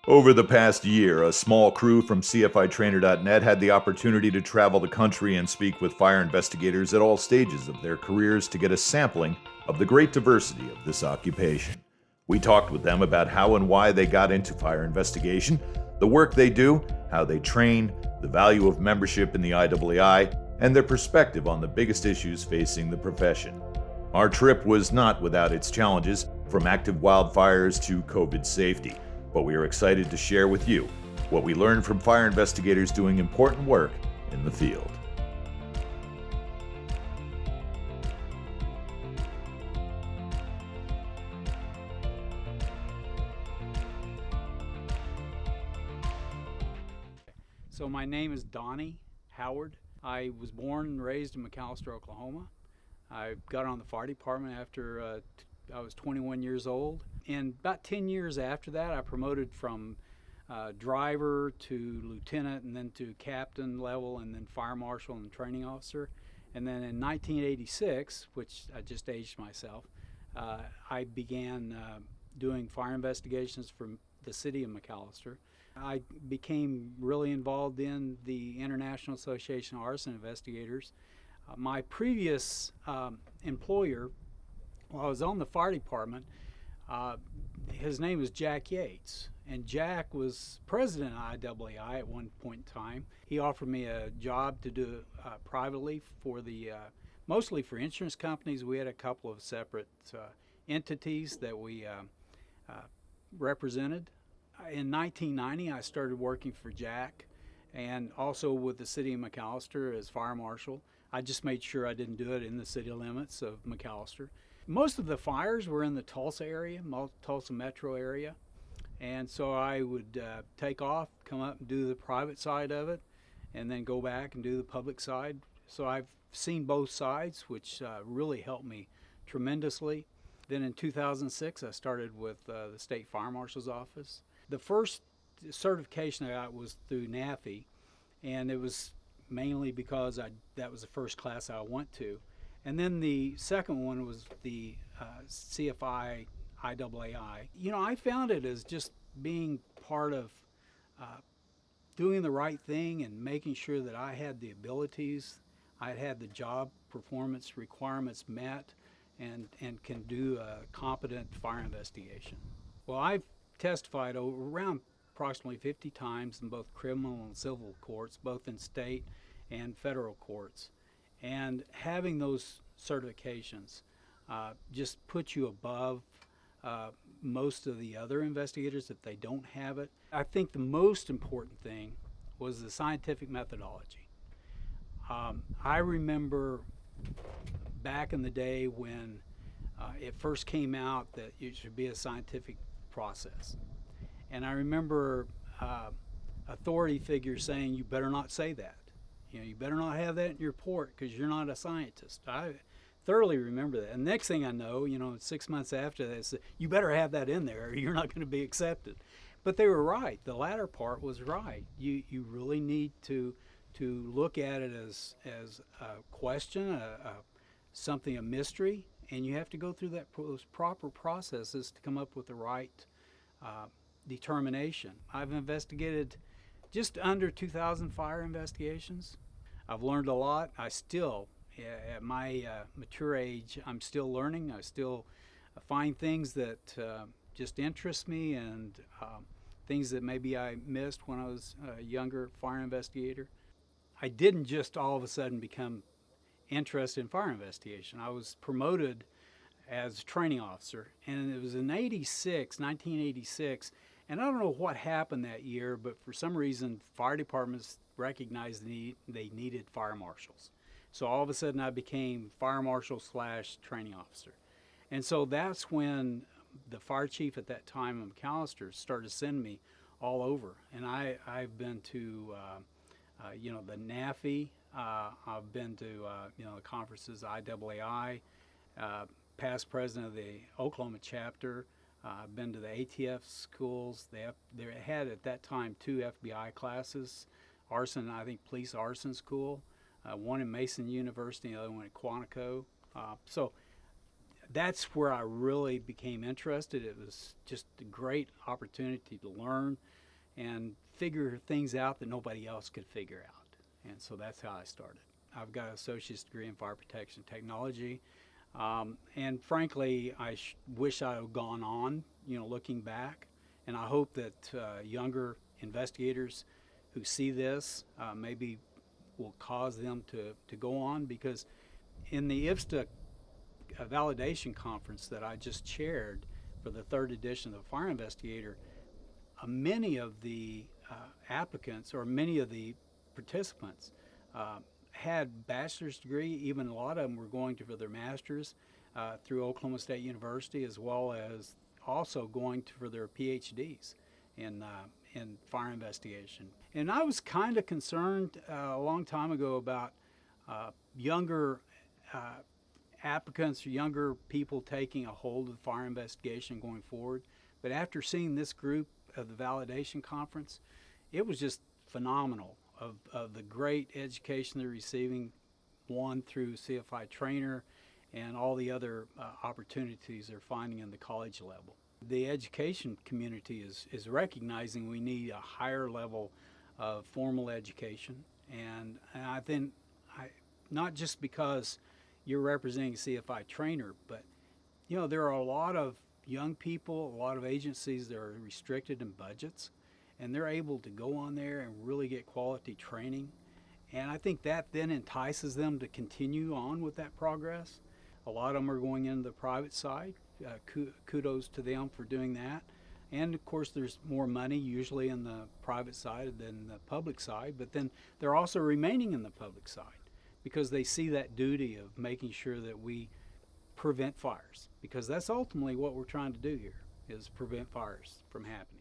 Over the past year, a small crew from CFITrainer.net had the opportunity to travel the country and speak with fire investigators at all stages of their careers to get a sampling of the great diversity of this occupation. We talked with them about how and why they got into fire investigation, the work they do, how they train, the value of membership in the IAAI, and their perspective on the biggest issues facing the profession. Our trip was not without its challenges, from active wildfires to COVID safety. But we are excited to share with you what we learned from fire investigators doing important work in the field. So my name is Donnie Howard. I was born and raised in McAlester, Oklahoma. I got on the fire department after I was 21 years old. And about 10 years after that, I promoted from driver to lieutenant and then to captain level and then fire marshal and training officer. And then in 1986, which I just aged myself, I began doing fire investigations for the city of McAlester. I became really involved in the International Association of Arson Investigators. My previous employer, while I was on the fire department, his name was Jack Yates, and Jack was president of IAAI at one point in time. He offered me a job to do privately for the mostly for insurance companies. We had a couple of separate entities that we represented. In 1990, I started working for Jack and also with the city of McAlester as fire marshal. I just made sure I didn't do it in the city limits of McAlester. Most of the fires were in the Tulsa area, Tulsa metro area, and so I would take off, come up and do the private side of it, and then go back and do the public side. So I've seen both sides, which really helped me tremendously. Then in 2006, I started with the State Fire Marshal's Office. The first certification I got was through NAFI, and it was mainly because that was the first class I went to. And then the second one was the CFI IAAI. You know, I found it as just being part of doing the right thing and making sure that I had the abilities, I had the job performance requirements met, and can do a competent fire investigation. Well, I've testified around approximately 50 times in both criminal and civil courts, both in state and federal courts. And having those certifications just puts you above most of the other investigators if they don't have it. I think the most important thing was the scientific methodology. I remember back in the day when it first came out that it should be a scientific process. And I remember authority figures saying, you better not say that. You know, you better not have that in your report because you're not a scientist. I thoroughly remember that. And the next thing I know, 6 months after that, it's, you better have that in there or you're not going to be accepted. But they were right. The latter part was right. You really need to look at it as a question, something, a mystery, and you have to go through those proper processes to come up with the right determination. I've investigated just under 2,000 fire investigations. I've learned a lot. I still, at my mature age, I'm still learning. I still find things that just interest me and things that maybe I missed when I was a younger fire investigator. I didn't just all of a sudden become interested in fire investigation. I was promoted as a training officer, and it was in 1986, and I don't know what happened that year, but for some reason, fire departments recognized they needed fire marshals. So all of a sudden, I became fire marshal / training officer. And so that's when the fire chief at that time in McAlester started sending me all over. And I've been to, the NAFI. I've been to, the conferences, IAAI, past president of the Oklahoma chapter. I've been to the ATF schools. They had at that time 2 FBI classes, arson, I think police arson school, one in Mason University, the other one at Quantico. So that's where I really became interested. It was just a great opportunity to learn and figure things out that nobody else could figure out. And so that's how I started. I've got an associate's degree in fire protection technology. And frankly, I wish I had gone on, looking back. And I hope that younger investigators who see this maybe will cause them to go on, because in the IFSTA validation conference that I just chaired for the third edition of the Fire Investigator, many of the applicants, or many of the participants, had bachelor's degree. Even a lot of them were going for their master's through Oklahoma State University, as well as also going for their PhDs in fire investigation. And I was kind of concerned a long time ago about younger applicants or younger people taking a hold of fire investigation going forward. But after seeing this group of the validation conference, it was just phenomenal of the great education they're receiving, one through CFI trainer and all the other opportunities they're finding in the college level. The education community is recognizing we need a higher level of formal education, and I think not just because you're representing CFI trainer, but there are a lot of young people, a lot of agencies that are restricted in budgets, and they're able to go on there and really get quality training. And I think that then entices them to continue on with that progress. A lot of them are going into the private side. Kudos to them for doing that. And of course, there's more money usually in the private side than the public side, but then they're also remaining in the public side because they see that duty of making sure that we prevent fires, because that's ultimately what we're trying to do here, is prevent fires from happening.